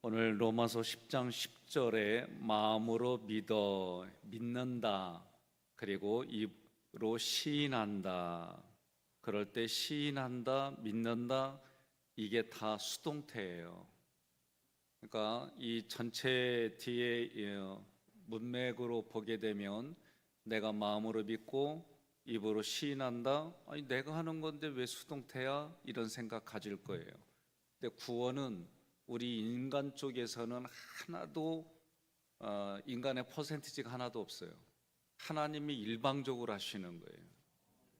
오늘 로마서 10장 10절에 마음으로 믿는다, 그리고 입으로 시인한다. 그럴 때 시인한다, 믿는다, 이게 다 수동태예요. 그러니까 이 전체 뒤에 문맥으로 보게 되면 내가 마음으로 믿고 입으로 시인한다. 아니, 내가 하는 건데 왜 수동태야? 이런 생각 가질 거예요. 근데 구원은 우리 인간 쪽에서는 하나도 인간의 퍼센티지가 하나도 없어요. 하나님이 일방적으로 하시는 거예요.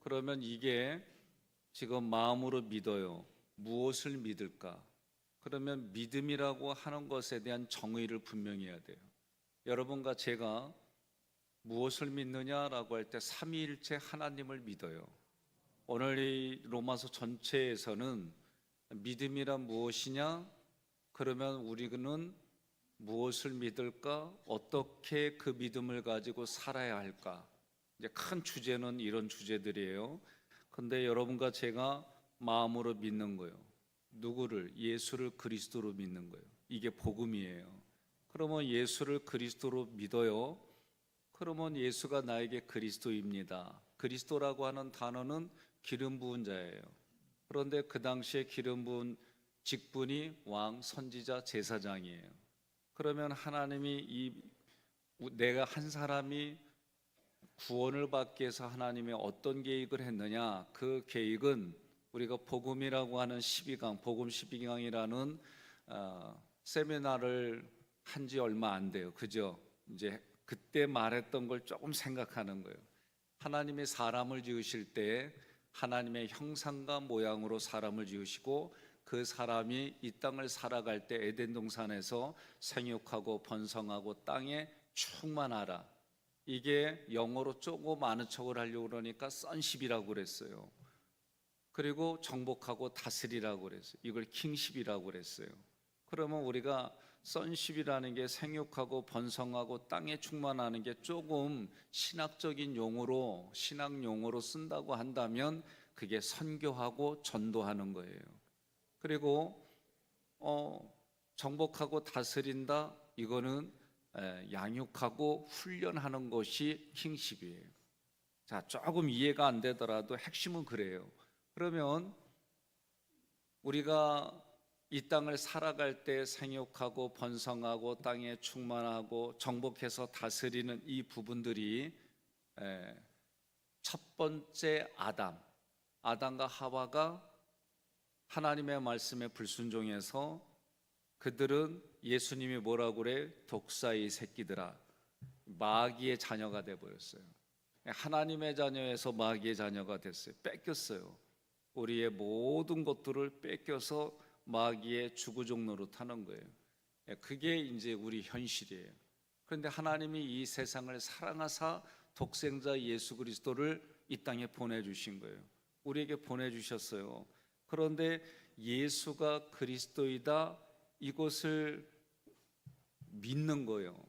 그러면 이게 지금 마음으로 믿어요. 무엇을 믿을까? 그러면 믿음이라고 하는 것에 대한 정의를 분명히 해야 돼요. 여러분과 제가 무엇을 믿느냐라고 할 때 삼위일체 하나님을 믿어요. 오늘 이 로마서 전체에서는 믿음이란 무엇이냐? 그러면 우리는 무엇을 믿을까? 어떻게 그 믿음을 가지고 살아야 할까? 이제 큰 주제는 이런 주제들이에요. 근데 여러분과 제가 마음으로 믿는 거예요. 누구를? 예수를 그리스도로 믿는 거예요. 이게 복음이에요. 그러면 예수를 그리스도로 믿어요. 그러면 예수가 나에게 그리스도입니다. 그리스도라고 하는 단어는 기름 부은 자예요. 그런데 그 당시에 기름 부은 직분이 왕, 선지자, 제사장이에요. 그러면 하나님이 내가 한 사람이 구원을 받기 위해서 하나님이 어떤 계획을 했느냐? 그 계획은 우리가 복음이라고 하는 12강, 복음 12강이라는 세미나를 한 지 얼마 안 돼요. 그죠? 이제 그때 말했던 걸 조금 생각하는 거예요. 하나님이 사람을 지으실 때 하나님의 형상과 모양으로 사람을 지으시고 그 사람이 이 땅을 살아갈 때 에덴 동산에서 생육하고 번성하고 땅에 충만하라. 이게 영어로 조금 아는 척을 하려고 그러니까 sonship이라고 그랬어요. 그리고 정복하고 다스리라고 그랬어요. 이걸 킹십이라고 그랬어요. 그러면 우리가 sonship이라는 게 생육하고 번성하고 땅에 충만하는 게 조금 신학적인 용어로, 신학 용어로 쓴다고 한다면 그게 선교하고 전도하는 거예요. 그리고 정복하고 다스린다, 이거는 양육하고 훈련하는 것이 킹십이에요. 자, 조금 이해가 안 되더라도 핵심은 그래요. 그러면 우리가 이 땅을 살아갈 때 생육하고 번성하고 땅에 충만하고 정복해서 다스리는 이 부분들이 첫 번째 아담과 하와가 하나님의 말씀에 불순종해서 그들은 예수님이 뭐라고 그래? 독사의 새끼들아, 마귀의 자녀가 돼버렸어요. 하나님의 자녀에서 마귀의 자녀가 됐어요. 뺏겼어요. 우리의 모든 것들을 뺏겨서 마귀의 주구종 노릇하는 거예요. 그게 이제 우리 현실이에요. 그런데 하나님이 이 세상을 사랑하사 독생자 예수 그리스도를 이 땅에 보내주신 거예요. 우리에게 보내주셨어요. 그런데 예수가 그리스도이다, 이것을 믿는 거예요.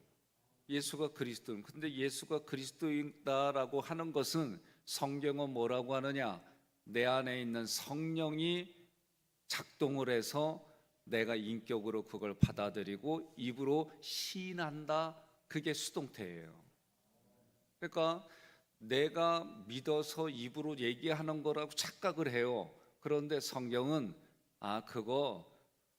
예수가 그리스도. 근데 예수가 그리스도이다라고 하는 것은 성경은 뭐라고 하느냐? 내 안에 있는 성령이 작동을 해서 내가 인격으로 그걸 받아들이고 입으로 시인한다. 그게 수동태예요. 그러니까 내가 믿어서 입으로 얘기하는 거라고 착각을 해요. 그런데 성경은 그거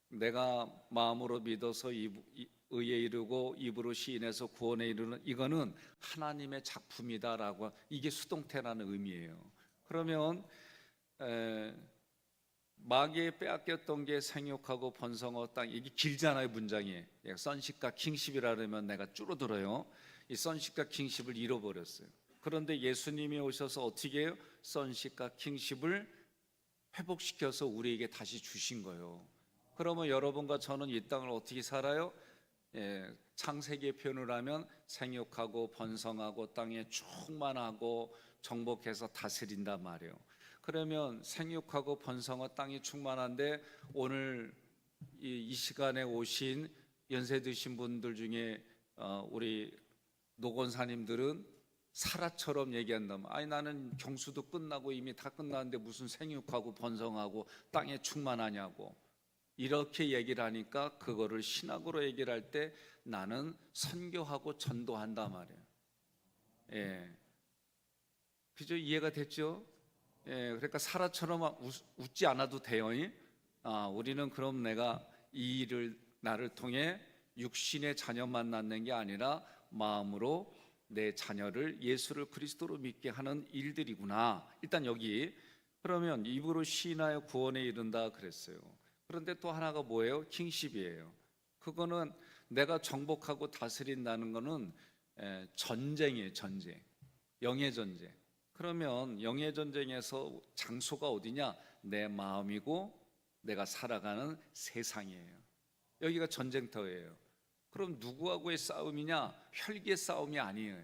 내가 마음으로 믿어서 의에 이르고 입으로 시인해서 구원에 이르는 이거는 하나님의 작품이다라고, 이게 수동태라는 의미예요. 그러면 마귀에 빼앗겼던 게 생육하고 번성하고 땅, 이게 길잖아요. 문장이 sonship과 kingship이라 그러면 내가 줄어들어요. 이 sonship과 kingship을 잃어버렸어요. 그런데 예수님이 오셔서 어떻게 해요? sonship과 kingship을 회복시켜서 우리에게 다시 주신 거예요. 그러면 여러분과 저는 이 땅을 어떻게 살아요? 창세기의 표현을 하면 생육하고 번성하고 땅에 충만하고 정복해서 다스린단 말이에요. 그러면 생육하고 번성하고 땅이 충만한데 오늘 이 시간에 오신 연세 드신 분들 중에 우리 노건사님들은 사라처럼 얘기한다면, 아니 나는 경수도 끝나고 이미 다 끝났는데 무슨 생육하고 번성하고 땅에 충만하냐고. 이렇게 얘기를 하니까 그거를 신학으로 얘기를 할 때 나는 선교하고 전도한단 말이에요. 예. 그죠? 이해가 됐죠? 예. 그러니까 사라처럼 웃지 않아도 돼요. 우리는 그럼 내가 이 일을 나를 통해 육신의 자녀만 낳는 게 아니라 마음으로 내 자녀를 예수를 그리스도로 믿게 하는 일들이구나. 일단 여기 그러면 입으로 시인하여 구원에 이른다 그랬어요. 그런데 또 하나가 뭐예요? 킹십이에요. 그거는 내가 정복하고 다스린다는 거는 전쟁이에요. 전쟁, 영의 전쟁. 그러면 영의 전쟁에서 장소가 어디냐? 내 마음이고 내가 살아가는 세상이에요. 여기가 전쟁터예요. 그럼 누구하고의 싸움이냐? 혈기의 싸움이 아니에요.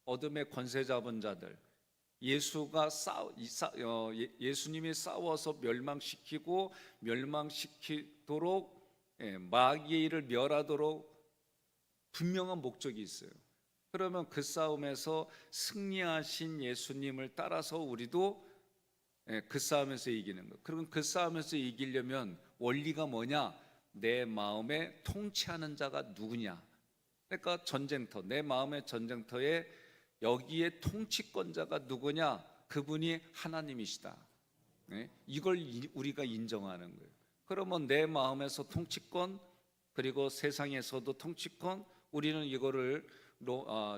어둠의 권세 잡은 자들, 예수님이 싸워서 멸망시키도록 마귀의 일을 멸하도록 분명한 목적이 있어요. 그러면 그 싸움에서 승리하신 예수님을 따라서 우리도 그 싸움에서 이기는 거. 그럼 그 싸움에서 이기려면 원리가 뭐냐? 내 마음에 통치하는 자가 누구냐? 그러니까 전쟁터, 내 마음의 전쟁터에 여기에 통치권자가 누구냐? 그분이 하나님이시다. 이걸 우리가 인정하는 거예요. 그러면 내 마음에서 통치권, 그리고 세상에서도 통치권, 우리는 이거를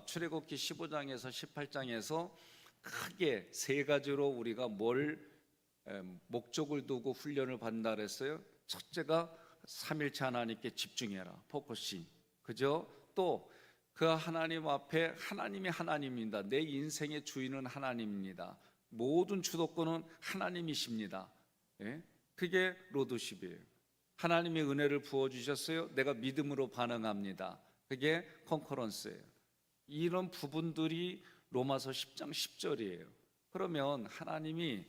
출애굽기 15장에서 18장에서 크게 세 가지로 우리가 목적을 두고 훈련을 받는다 그랬어요. 첫째가 삼일체 하나님께 집중해라. 포커싱. 그죠? 또 그 하나님 앞에 하나님이 하나님입니다. 내 인생의 주인은 하나님입니다. 모든 주도권은 하나님이십니다. 그게 로드십이에요. 하나님이 은혜를 부어주셨어요. 내가 믿음으로 반응합니다. 그게 컨커런스예요. 이런 부분들이 로마서 10장 10절이에요. 그러면 하나님이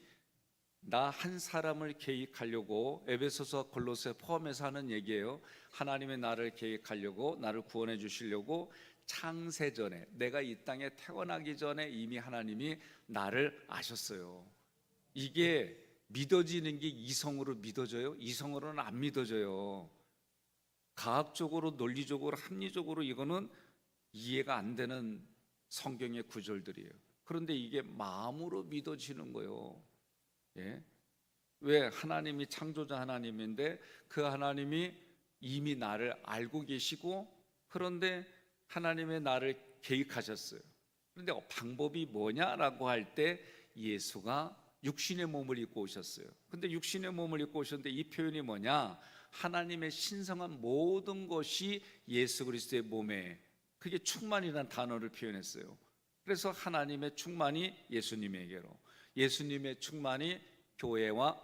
나 한 사람을 계획하려고, 에베소서 골로새 포함해서 하는 얘기예요. 하나님의 나를 계획하려고, 나를 구원해 주시려고 창세전에, 내가 이 땅에 태어나기 전에 이미 하나님이 나를 아셨어요. 이게 믿어지는 게 이성으로 믿어져요? 이성으로는 안 믿어져요. 과학적으로, 논리적으로, 합리적으로 이거는 이해가 안 되는 성경의 구절들이에요. 그런데 이게 마음으로 믿어지는 거예요. 왜? 하나님이 창조자 하나님인데 그 하나님이 이미 나를 알고 계시고, 그런데 하나님의 나를 계획하셨어요. 그런데 방법이 뭐냐라고 할 때 예수가 육신의 몸을 입고 오셨어요. 근데 육신의 몸을 입고 오셨는데 이 표현이 뭐냐? 하나님의 신성한 모든 것이 예수 그리스도의 몸에, 그게 충만이라는 단어를 표현했어요. 그래서 하나님의 충만이 예수님에게로, 예수님의 충만이 교회와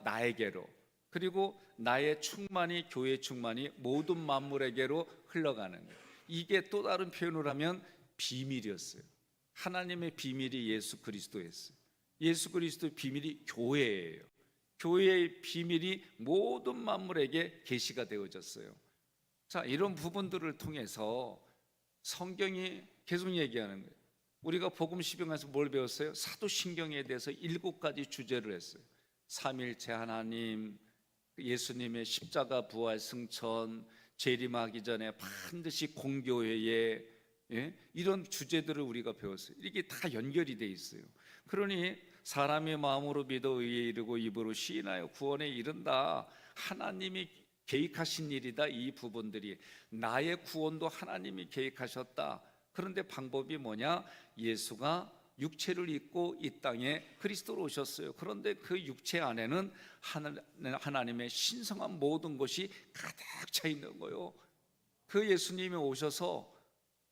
나에게로, 그리고 나의 충만이, 교회의 충만이 모든 만물에게로 흘러가는 거예요. 이게 또 다른 표현을 하면 비밀이었어요. 하나님의 비밀이 예수 그리스도였어요. 예수 그리스도의 비밀이 교회예요. 교회의 비밀이 모든 만물에게 계시가 되어졌어요. 자, 이런 부분들을 통해서 성경이 계속 얘기하는 거예요. 우리가 복음 시병에서 뭘 배웠어요? 사도신경에 대해서 7가지 주제를 했어요. 삼일체 하나님, 예수님의 십자가 부활 승천, 재림하기 전에 반드시 공교회에, 이런 주제들을 우리가 배웠어요. 이게 다 연결이 돼 있어요. 그러니 사람의 마음으로 믿어 의에 이르고 입으로 시인하여 구원에 이른다. 하나님이 계획하신 일이다. 이 부분들이, 나의 구원도 하나님이 계획하셨다. 그런데 방법이 뭐냐? 예수가 육체를 입고 이 땅에 그리스도로 오셨어요. 그런데 그 육체 안에는 하나님의 신성한 모든 것이 가득 차 있는 거예요. 그 예수님이 오셔서,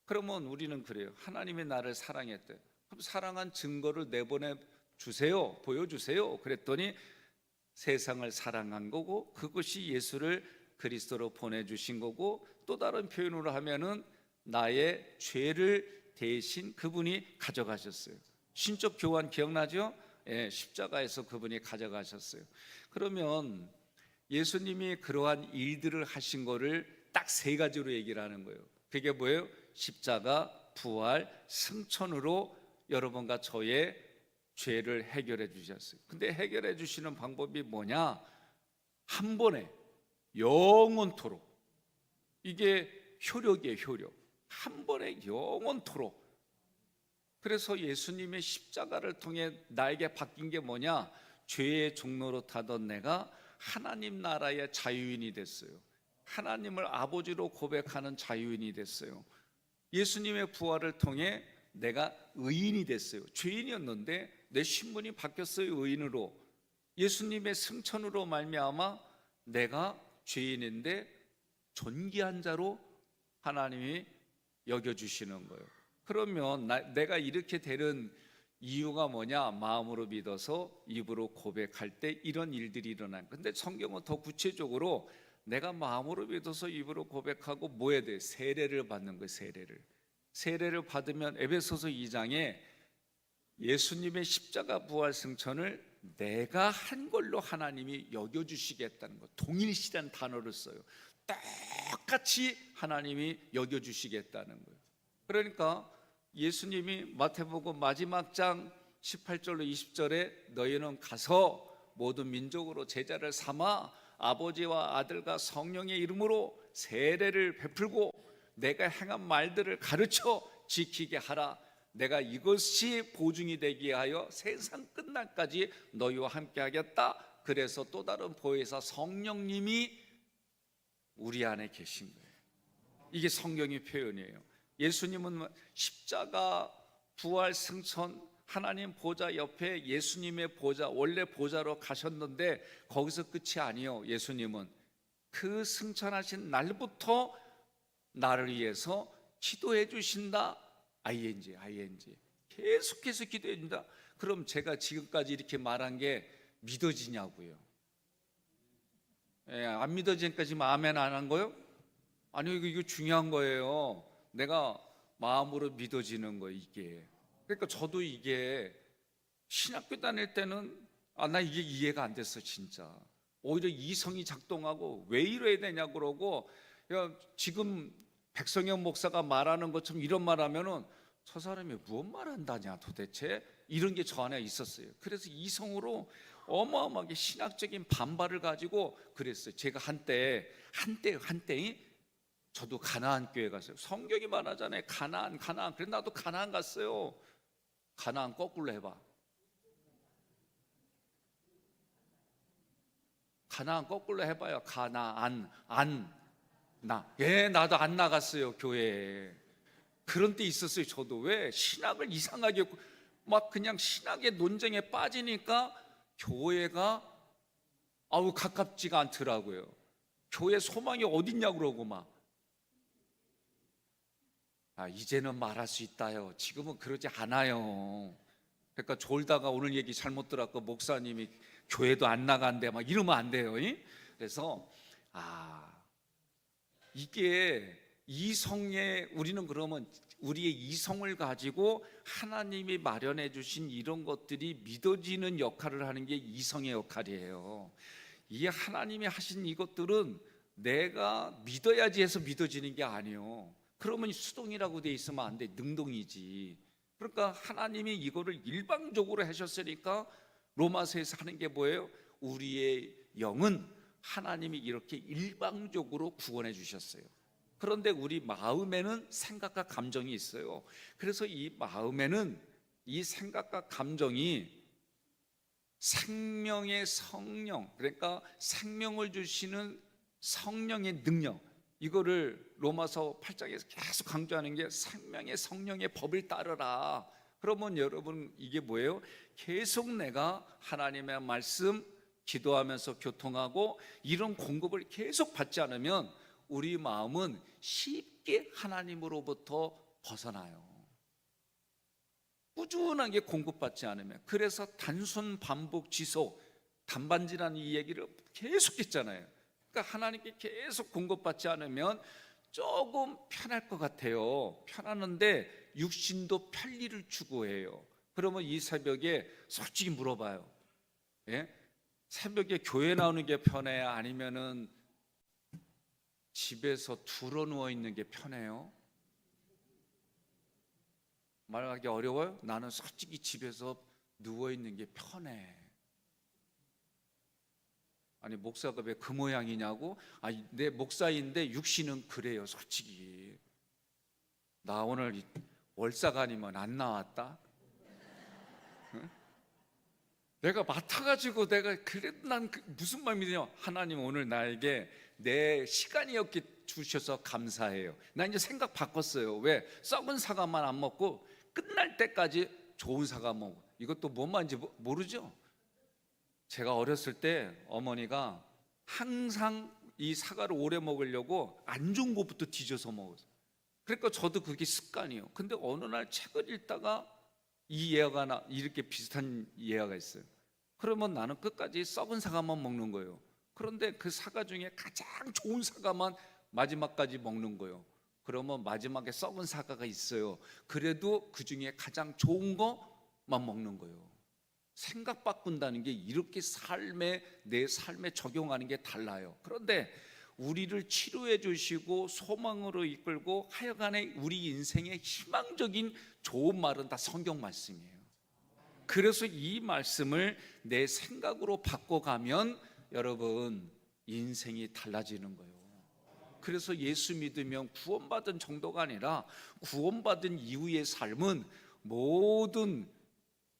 그러면 우리는 그래요. 하나님이 나를 사랑했대. 그럼 사랑한 증거를 내보내 주세요. 보여주세요. 그랬더니 세상을 사랑한 거고, 그것이 예수를 그리스도로 보내주신 거고, 또 다른 표현으로 하면은 나의 죄를 대신 그분이 가져가셨어요. 신적 교환 기억나죠? 십자가에서 그분이 가져가셨어요. 그러면 예수님이 그러한 일들을 하신 거를 딱 3가지로 얘기를 하는 거예요. 그게 뭐예요? 십자가, 부활, 승천으로 여러분과 저의 죄를 해결해 주셨어요. 근데 해결해 주시는 방법이 뭐냐? 한 번에 영원토록. 이게 효력이에요, 효력. 한 번에 영원토록. 그래서 예수님의 십자가를 통해 나에게 바뀐 게 뭐냐? 죄의 종로로 타던 내가 하나님 나라의 자유인이 됐어요. 하나님을 아버지로 고백하는 자유인이 됐어요. 예수님의 부활을 통해 내가 의인이 됐어요. 죄인이었는데 내 신분이 바뀌었어요, 의인으로. 예수님의 승천으로 말미암아 내가 죄인인데 존귀한 자로 하나님이 여겨주시는 거예요. 그러면 내가 이렇게 되는 이유가 뭐냐? 마음으로 믿어서 입으로 고백할 때 이런 일들이 일어나요. 근데 성경은 더 구체적으로 내가 마음으로 믿어서 입으로 고백하고 뭐 해야 돼? 세례를 받는 거예요. 세례를 받으면 에베소서 2장에 예수님의 십자가 부활 승천을 내가 한 걸로 하나님이 여겨주시겠다는 거, 동일시라는 단어를 써요. 똑같이 하나님이 여겨주시겠다는 거예요. 그러니까 예수님이 마태복음 마지막 장 18절로 20절에 너희는 가서 모든 민족으로 제자를 삼아 아버지와 아들과 성령의 이름으로 세례를 베풀고 내가 행한 말들을 가르쳐 지키게 하라. 내가 이것이 보증이 되게 하여 세상 끝날까지 너희와 함께 하겠다. 그래서 또 다른 보혜사 성령님이 우리 안에 계신 거예요. 이게 성경의 표현이에요. 예수님은 십자가 부활 승천 하나님 보좌 옆에 예수님의 보좌, 원래 보좌로 가셨는데 거기서 끝이 아니에요. 예수님은 그 승천하신 날부터 나를 위해서 기도해 주신다. ING 계속해서 기도해 준다. 그럼 제가 지금까지 이렇게 말한 게 믿어지냐고요? 안 믿어지니까 지금 아멘 안 한 거예요? 아니요, 이거 중요한 거예요. 내가 마음으로 믿어지는 거예요, 이게. 그러니까 저도 이게 신학교 다닐 때는 나 이게 이해가 안 됐어, 진짜. 오히려 이성이 작동하고 왜 이래야 되냐 그러고, 야, 지금 백성현 목사가 말하는 것처럼 이런 말하면은 저 사람이 무슨 말한다냐 도대체, 이런 게 저 안에 있었어요. 그래서 이성으로 어마어마하게 신학적인 반발을 가지고 그랬어요. 제가 한때 저도 가나안 교회 갔어요. 성경이 말하잖아요. 가나안. 그래서 나도 가나안 갔어요. 가나안 거꾸로 해봐. 가나안 거꾸로 해봐요. 가나안, 나도 안 나갔어요, 교회에. 그런 때 있었어요. 저도. 왜? 신학을 이상하게 막 그냥 신학의 논쟁에 빠지니까 교회가 가깝지가 않더라고요. 교회 소망이 어딨냐고 그러고 막. 이제는 말할 수 있다요. 지금은 그러지 않아요. 그러니까 졸다가 오늘 얘기 잘못 들었고 목사님이 교회도 안 나간대 막 이러면 안 돼요. 그래서 이게 이성에, 우리는 그러면 우리의 이성을 가지고 하나님이 마련해 주신 이런 것들이 믿어지는 역할을 하는 게 이성의 역할이에요. 이 하나님이 하신 이것들은 내가 믿어야지 해서 믿어지는 게 아니에요. 그러면 수동이라고 돼 있으면 안 돼. 능동이지. 그러니까 하나님이 이거를 일방적으로 하셨으니까 로마서에서 하는 게 뭐예요? 우리의 영은 하나님이 이렇게 일방적으로 구원해 주셨어요. 그런데 우리 마음에는 생각과 감정이 있어요. 그래서 이 마음에는 이 생각과 감정이 생명의 성령, 그러니까 생명을 주시는 성령의 능력, 이거를 로마서 8장에서 계속 강조하는 게 생명의 성령의 법을 따르라. 그러면 여러분 이게 뭐예요? 계속 내가 하나님의 말씀 기도하면서 교통하고 이런 공급을 계속 받지 않으면 우리 마음은 쉽게 하나님으로부터 벗어나요. 꾸준하게 공급받지 않으면. 그래서 단순 반복 지속, 단반지라는 이 얘기를 계속 했잖아요. 그러니까 하나님께 계속 공급받지 않으면 조금 편할 것 같아요. 편하는데 육신도 편리를 추구해요. 그러면 이 새벽에 솔직히 물어봐요. 새벽에 교회 나오는 게 편해요? 아니면은 집에서 들어 누워 있는 게 편해요? 말하기 어려워요? 나는 솔직히 집에서 누워 있는 게 편해. 아니 목사가 왜 그 모양이냐고? 아니 내 목사인데 육신은 그래요. 솔직히 나 오늘 월삭 아니면 안 나왔다. 응? 내가 맡아가지고 내가 그래 난 무슨 마음이냐? 하나님 오늘 나에게 내 시간이었기 주셔서 감사해요. 나 이제 생각 바꿨어요. 왜? 썩은 사과만 안 먹고 끝날 때까지 좋은 사과 먹고. 이것도 뭔 말인지 모르죠? 제가 어렸을 때 어머니가 항상 이 사과를 오래 먹으려고 안 좋은 것부터 뒤져서 먹었어요. 그러니까 저도 그게 습관이에요. 근데 어느 날 책을 읽다가 이 예화가 이렇게 비슷한 예화가 있어요. 그러면 나는 끝까지 썩은 사과만 먹는 거예요. 그런데 그 사과 중에 가장 좋은 사과만 마지막까지 먹는 거예요. 그러면 마지막에 썩은 사과가 있어요. 그래도 그 중에 가장 좋은 것만 먹는 거예요. 생각 바꾼다는 게 이렇게 내 삶에 적용하는 게 달라요. 그런데 우리를 치료해 주시고 소망으로 이끌고 하여간에 우리 인생의 희망적인 좋은 말은 다 성경 말씀이에요. 그래서 이 말씀을 내 생각으로 바꿔가면 여러분 인생이 달라지는 거예요. 그래서 예수 믿으면 구원받은 정도가 아니라 구원받은 이후의 삶은 모든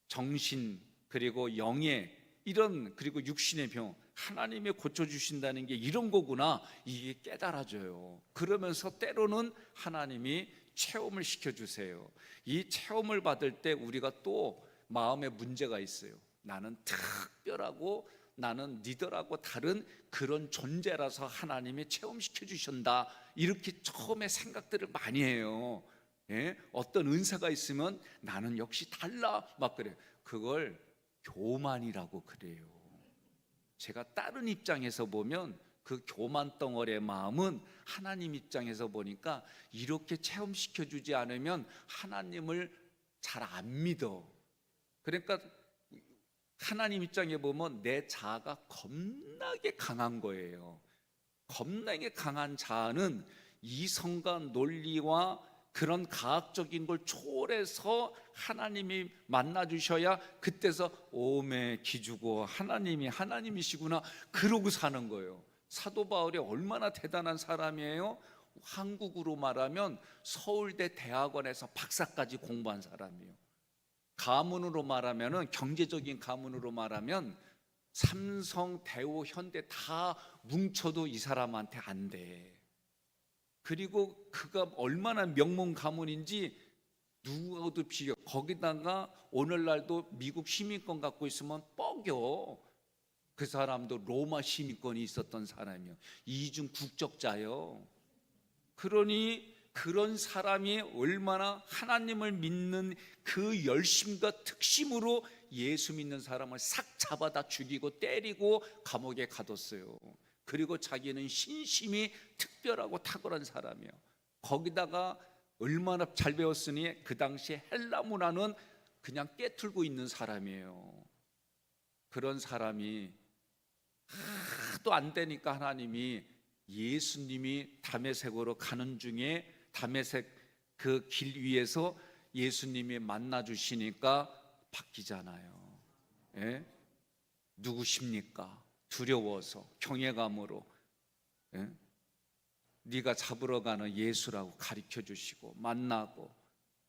정신 그리고 영의 이런 그리고 육신의 병 하나님이 고쳐주신다는 게 이런 거구나, 이게 깨달아져요. 그러면서 때로는 하나님이 체험을 시켜주세요. 이 체험을 받을 때 우리가 또 마음에 문제가 있어요. 나는 특별하고 나는 니들하고 다른 그런 존재라서 하나님이 체험시켜 주신다, 이렇게 처음에 생각들을 많이 해요. 예? 어떤 은사가 있으면 나는 역시 달라 막 그래요. 그걸 교만이라고 그래요. 제가 다른 입장에서 보면 그 교만 덩어리의 마음은 하나님 입장에서 보니까 이렇게 체험시켜 주지 않으면 하나님을 잘 안 믿어. 그러니까 하나님 입장에 보면 내 자아가 겁나게 강한 거예요. 겁나게 강한 자아는 이성과 논리와 그런 과학적인 걸 초월해서 하나님이 만나주셔야 그때서 오메 기주고 하나님이 하나님이시구나 그러고 사는 거예요. 사도 바울이 얼마나 대단한 사람이에요. 한국으로 말하면 서울대 대학원에서 박사까지 공부한 사람이에요. 가문으로 말하면 경제적인 가문으로 말하면 삼성, 대우, 현대 다 뭉쳐도 이 사람한테 안 돼. 그리고 그가 얼마나 명문 가문인지 누구도 비교. 거기다가 오늘날도 미국 시민권 갖고 있으면 뻐겨. 그 사람도 로마 시민권이 있었던 사람이요. 이중 국적자요. 그러니 그런 사람이 얼마나 하나님을 믿는 그 열심과 특심으로 예수 믿는 사람을 싹 잡아다 죽이고 때리고 감옥에 가뒀어요. 그리고 자기는 신심이 특별하고 탁월한 사람이에요. 거기다가 얼마나 잘 배웠으니 그 당시 헬라 문화는 그냥 깨틀고 있는 사람이에요. 그런 사람이 하도 안 되니까 하나님이 예수님이 다메섹으로 가는 중에 다메섹 그 길 위에서 예수님이 만나 주시니까 바뀌잖아요. 예? 누구십니까? 두려워서 경외감으로 예? 네가 잡으러 가는 예수라고 가르쳐 주시고 만나고,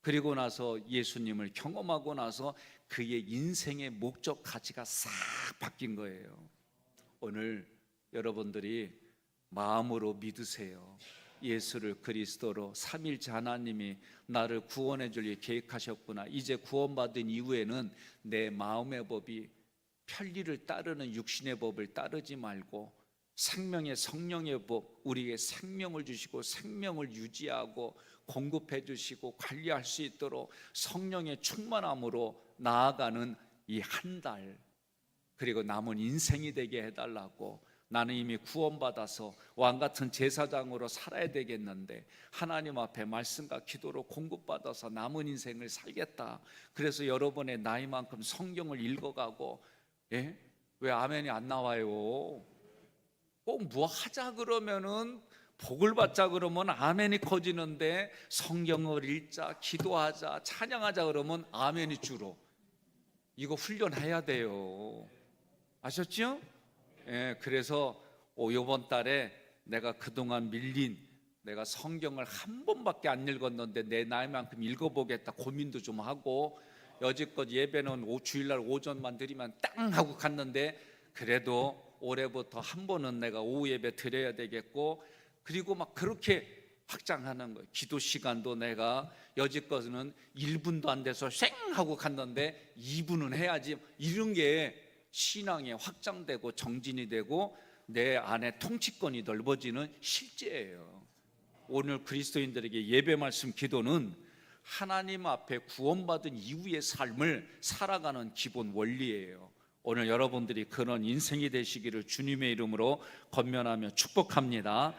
그리고 나서 예수님을 경험하고 나서 그의 인생의 목적 가치가 싹 바뀐 거예요. 오늘 여러분들이 마음으로 믿으세요. 예수를 그리스도로 삼일째 하나님이 나를 구원해 주려 계획하셨구나. 이제 구원받은 이후에는 내 마음의 법이 편리를 따르는 육신의 법을 따르지 말고 생명의 성령의 법, 우리에게 생명을 주시고 생명을 유지하고 공급해 주시고 관리할 수 있도록 성령의 충만함으로 나아가는 이 한 달, 그리고 남은 인생이 되게 해달라고. 나는 이미 구원받아서 왕같은 제사장으로 살아야 되겠는데 하나님 앞에 말씀과 기도로 공급받아서 남은 인생을 살겠다. 그래서 여러분의 나이만큼 성경을 읽어가고, 예? 왜 아멘이 안 나와요? 꼭 뭐 하자 그러면은 복을 받자 그러면 아멘이 커지는데 성경을 읽자, 기도하자, 찬양하자 그러면 아멘이 줄어. 이거 훈련해야 돼요. 아셨죠? 그래서 이번 달에 내가 그동안 밀린 내가 성경을 한 번밖에 안 읽었는데 내 나이만큼 읽어보겠다 고민도 좀 하고, 여지껏 예배는 주일날 오전만 드리면 땅 하고 갔는데 그래도 올해부터 한 번은 내가 오후 예배 드려야 되겠고, 그리고 막 그렇게 확장하는 거예요. 기도 시간도 내가 여지껏은 1분도 안 돼서 쌩 하고 갔는데 2분은 해야지, 이런 게 신앙이 확장되고 정진이 되고 내 안에 통치권이 넓어지는 실제예요. 오늘 그리스도인들에게 예배 말씀 기도는 하나님 앞에 구원받은 이후의 삶을 살아가는 기본 원리예요. 오늘 여러분들이 그런 인생이 되시기를 주님의 이름으로 권면하며 축복합니다.